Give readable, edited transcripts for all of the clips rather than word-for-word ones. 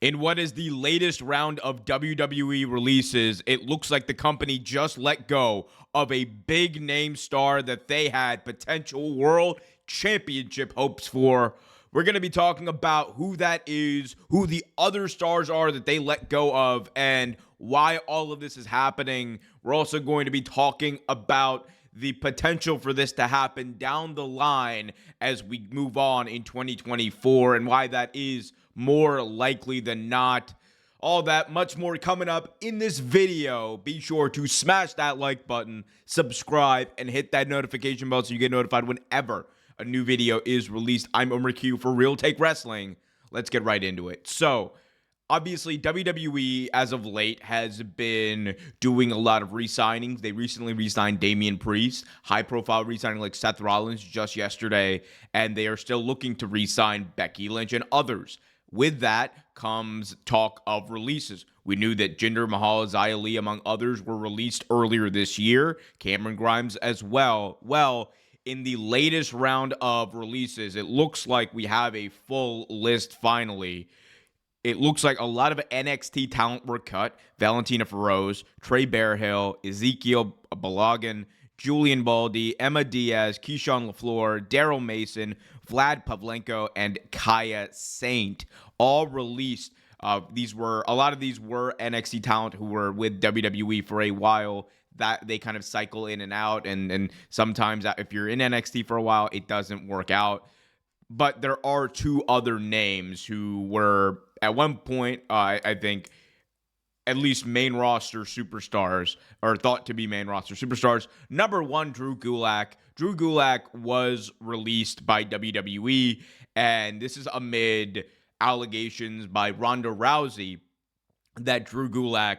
In what is the latest round of WWE releases, it looks like the company just let go of a big name star that they had potential world championship hopes for. We're going to be talking about who that is, who the other stars are that they let go of, and why all of this is happening. We're also going to be talking about the potential for this to happen down the line as we move on in 2024 and why that is more likely than not. All that, much more coming up in this video. Be sure to smash that like button, subscribe, and hit that notification bell so you get notified whenever a new video is released. I'm Omer Q for Real Take Wrestling. Let's get right into it. So, obviously, WWE, as of late, has been doing a lot of re-signings. They recently re-signed Damian Priest, high-profile re-signing like Seth Rollins just yesterday, and they are still looking to re-sign Becky Lynch and others. With that comes talk of releases. We knew that Jinder Mahal, Xia Li, among others, were released earlier this year. Cameron Grimes as well. Well, in the latest round of releases, it looks like we have a full list finally. It looks like a lot of NXT talent were cut. Valentina Feroz, Trey Bearhill, Ezekiel Balogun, Julian Baldy, Emma Diaz, Keyshawn LaFleur, Daryl Mason, Vlad Pavlenko, and Kaya Saint, all released. A lot of these were NXT talent who were with WWE for a while. That they kind of cycle in and out, and sometimes if you're in NXT for a while, it doesn't work out. But there are two other names who were at one point, I think, at least main roster superstars, or thought to be main roster superstars. Number one, Drew Gulak. Drew Gulak was released by WWE, and this is amid allegations by Ronda Rousey that Drew Gulak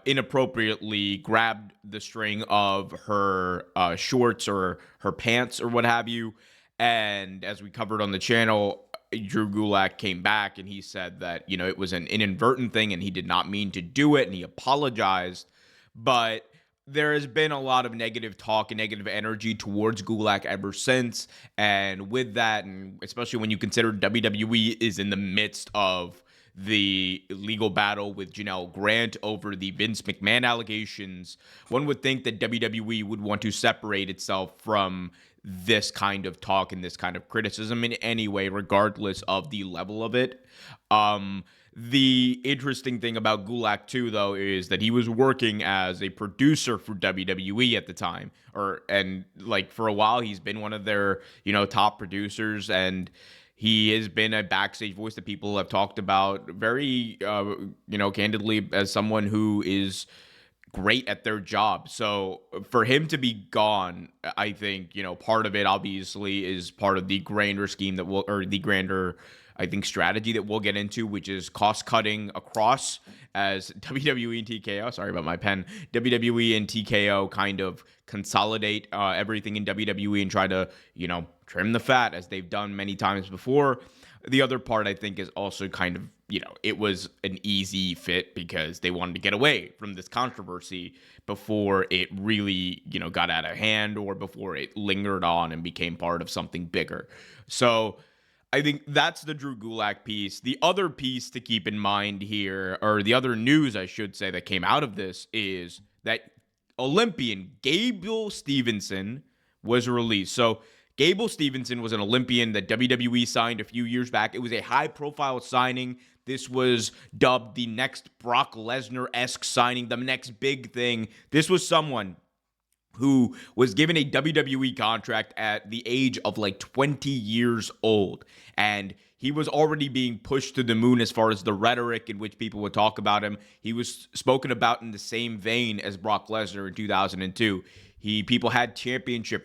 inappropriately grabbed the string of her shorts or her pants or what have you. And as we covered on the channel, Drew Gulak came back and he said that, it was an inadvertent thing and he did not mean to do it and he apologized. But there has been a lot of negative talk and negative energy towards Gulak ever since. And with that, and especially when you consider WWE is in the midst of the legal battle with Janelle Grant over the Vince McMahon allegations, one would think that WWE would want to separate itself from this kind of talk and this kind of criticism in any way, regardless of the level of it. The interesting thing about Gulak, too, though, is that he was working as a producer for WWE at the time, and for a while, he's been one of their, top producers, and he has been a backstage voice that people have talked about very, candidly as someone who is great at their job. So for him to be gone, I think, part of it obviously is part of the grander scheme the grander, I think, strategy that we'll get into, which is cost cutting across as WWE and TKO. Sorry about my pen. WWE and TKO kind of consolidate everything in WWE and try to, trim the fat as they've done many times before. The other part, I think, is also kind of, it was an easy fit because they wanted to get away from this controversy before it really, got out of hand or before it lingered on and became part of something bigger. So I think that's the Drew Gulak piece. The other piece to keep in mind here, or the other news, I should say, that came out of this is that Olympian Gable Steveson was released. So Gable Steveson was an Olympian that WWE signed a few years back. It was a high-profile signing. This was dubbed the next Brock Lesnar-esque signing, the next big thing. This was someone who was given a WWE contract at the age of 20 years old. And he was already being pushed to the moon as far as the rhetoric in which people would talk about him. He was spoken about in the same vein as Brock Lesnar in 2002. People had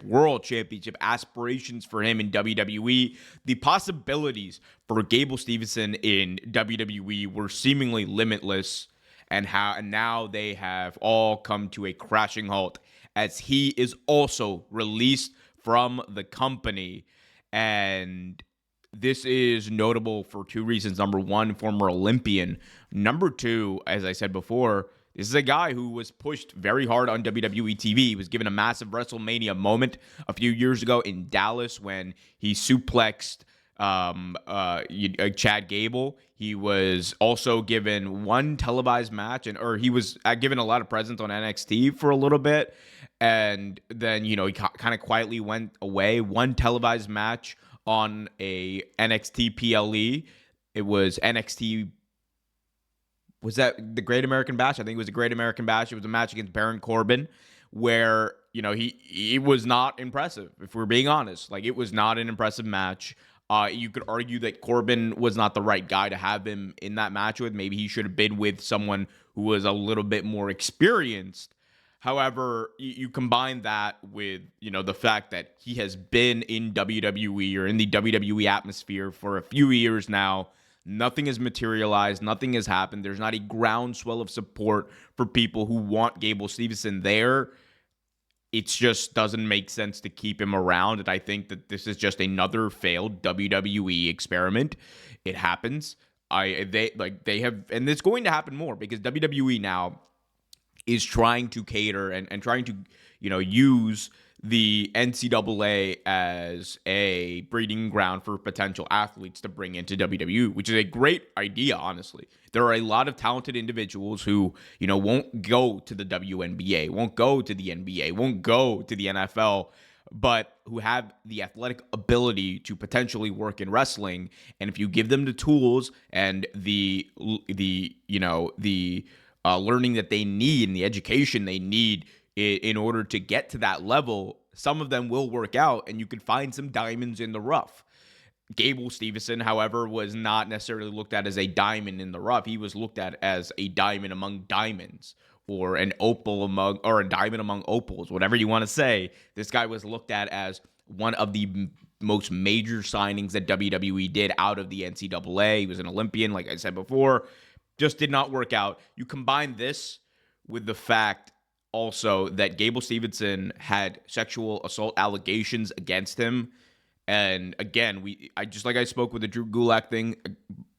world championship aspirations for him in WWE. The possibilities for Gable Steveson in WWE were seemingly limitless, and now they have all come to a crashing halt as he is also released from the company. And this is notable for two reasons. Number one, former Olympian. Number two, as I said before, this is a guy who was pushed very hard on WWE TV. He was given a massive WrestleMania moment a few years ago in Dallas when he suplexed Chad Gable. He was also given one televised match, or he was given a lot of presence on NXT for a little bit, and then he kind of quietly went away. One televised match on a NXT PLE. It was NXT. Was that the Great American Bash? I think it was a Great American Bash. It was a match against Baron Corbin, where he was not impressive. If we're being honest, like, it was not an impressive match. You could argue that Corbin was not the right guy to have him in that match with. Maybe he should have been with someone who was a little bit more experienced. However, you combine that with the fact that he has been in WWE or in the WWE atmosphere for a few years now. Nothing has materialized. Nothing has happened. There's not a groundswell of support for people who want Gable Steveson there. It just doesn't make sense to keep him around. And I think that this is just another failed WWE experiment. It happens. They have, and it's going to happen more because WWE now is trying to cater and trying to, use the NCAA as a breeding ground for potential athletes to bring into WWE, which is a great idea, honestly. There are a lot of talented individuals who, won't go to the WNBA, won't go to the NBA, won't go to the NFL, but who have the athletic ability to potentially work in wrestling. And if you give them the tools and the learning that they need and the education they need in order to get to that level, some of them will work out and you can find some diamonds in the rough. Gable Steveson, however, was not necessarily looked at as a diamond in the rough. He was looked at as a diamond among diamonds, or a diamond among opals, whatever you want to say. This guy was looked at as one of the most major signings that WWE did out of the NCAA. He was an Olympian, like I said before. Just did not work out. You combine this with the fact also that Gable Steveson had sexual assault allegations against him. And again, I spoke with the Drew Gulak thing.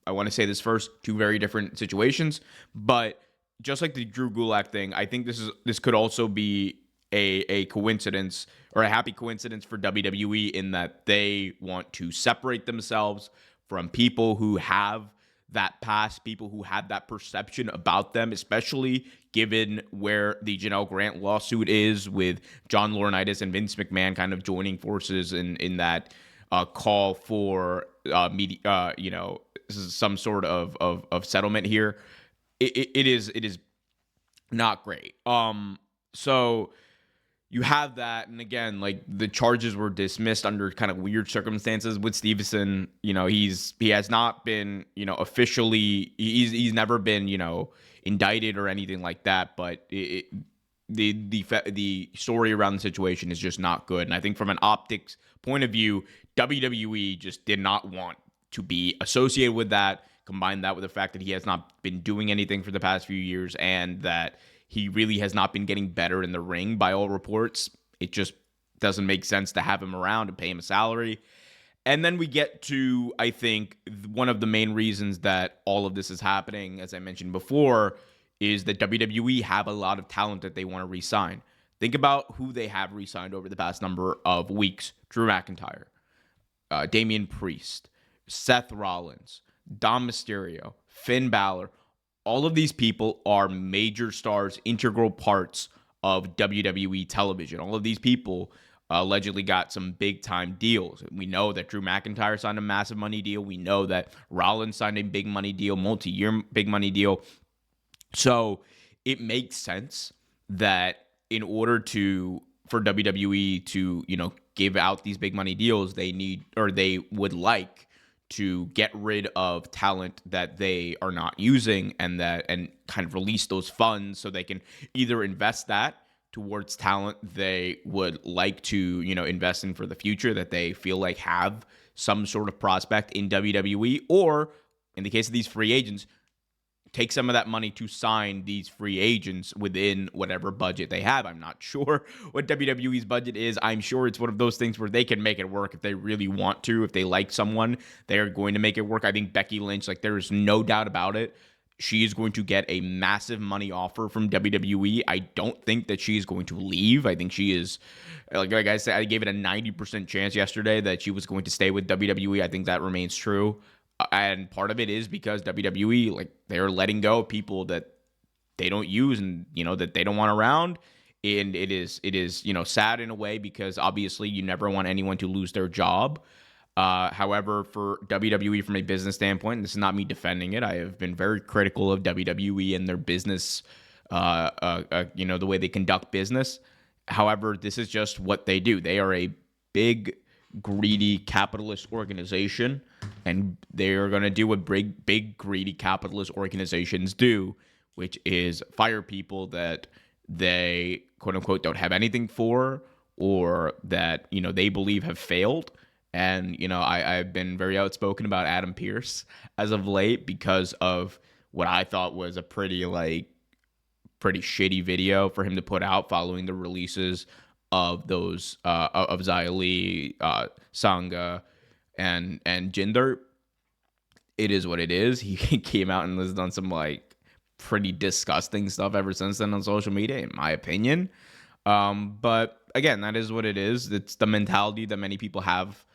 I want to say this first, two very different situations, but just like the Drew Gulak thing, I think this could also be a coincidence, or a happy coincidence for WWE, in that they want to separate themselves from people who have that past, people who have that perception about them, especially given where the Janelle Grant lawsuit is, with John Laurinaitis and Vince McMahon kind of joining forces in that call for media, some sort of settlement here. It is not great. So you have that, and again, like, the charges were dismissed under kind of weird circumstances with Steveson. He has not been, officially, he's never been, indicted or anything like that. But the story around the situation is just not good. And I think from an optics point of view, WWE just did not want to be associated with that. Combine that with the fact that he has not been doing anything for the past few years, and that he really has not been getting better in the ring by all reports. It just doesn't make sense to have him around and pay him a salary. And then we get to, I think, one of the main reasons that all of this is happening, as I mentioned before, is that WWE have a lot of talent that they want to re-sign. Think about who they have re-signed over the past number of weeks. Drew McIntyre, Damian Priest, Seth Rollins, Dom Mysterio, Finn Balor. All of these people are major stars, integral parts of WWE television. All of these people allegedly got some big-time deals. We know that Drew McIntyre signed a massive money deal. We know that Rollins signed a big money deal, multi-year big money deal. So it makes sense that in order for WWE to, give out these big money deals, they would like to get rid of talent that they are not using, and kind of release those funds so they can either invest that towards talent they would like to, invest in for the future, that they feel like have some sort of prospect in WWE, or in the case of these free agents, take some of that money to sign these free agents within whatever budget they have. I'm not sure what WWE's budget is. I'm sure it's one of those things where they can make it work if they really want to. If they like someone, they are going to make it work. I think Becky Lynch, there is no doubt about it. she is going to get a massive money offer from WWE. I don't think that she is going to leave. I think she is, like I said, I gave it a 90% chance yesterday that she was going to stay with WWE. I think that remains true. And part of it is because WWE, like, they're letting go of people that they don't use and, that they don't want around. And it is, sad in a way, because obviously you never want anyone to lose their job. However, for WWE, from a business standpoint, and this is not me defending it, I have been very critical of WWE and their business, the way they conduct business. However, this is just what they do. They are a big, greedy capitalist organization, and they are going to do what big, greedy capitalist organizations do, which is fire people that they, quote unquote, don't have anything for, or that, they believe have failed. And, I've been very outspoken about Adam Pearce as of late because of what I thought was a pretty shitty video for him to put out following the releases of those of Xia Li, Sangha, and Jinder. It is what it is. He came out and has done some pretty disgusting stuff ever since then on social media, in my opinion. But again, that is what it is. It's the mentality that many people have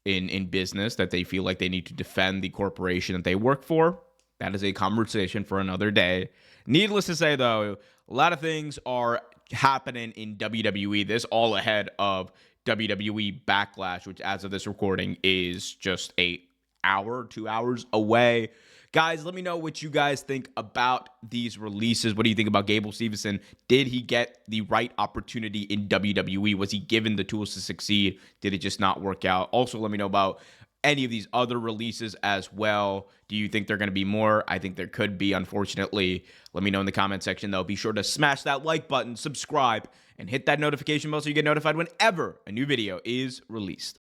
in business, that they feel like they need to defend the corporation that they work for. That is a conversation for another day. Needless to say, though, a lot of things are happening in WWE. This all ahead of WWE Backlash, which as of this recording is just 2 hours away. Guys, let me know what you guys think about these releases. What do you think about Gable Steveson? Did he get the right opportunity in WWE? Was he given the tools to succeed? Did it just not work out? Also, let me know about any of these other releases as well. Do you think they're going to be more? I think there could be, unfortunately. Let me know in the comment section, though. Be sure to smash that like button, subscribe, and hit that notification bell so you get notified whenever a new video is released.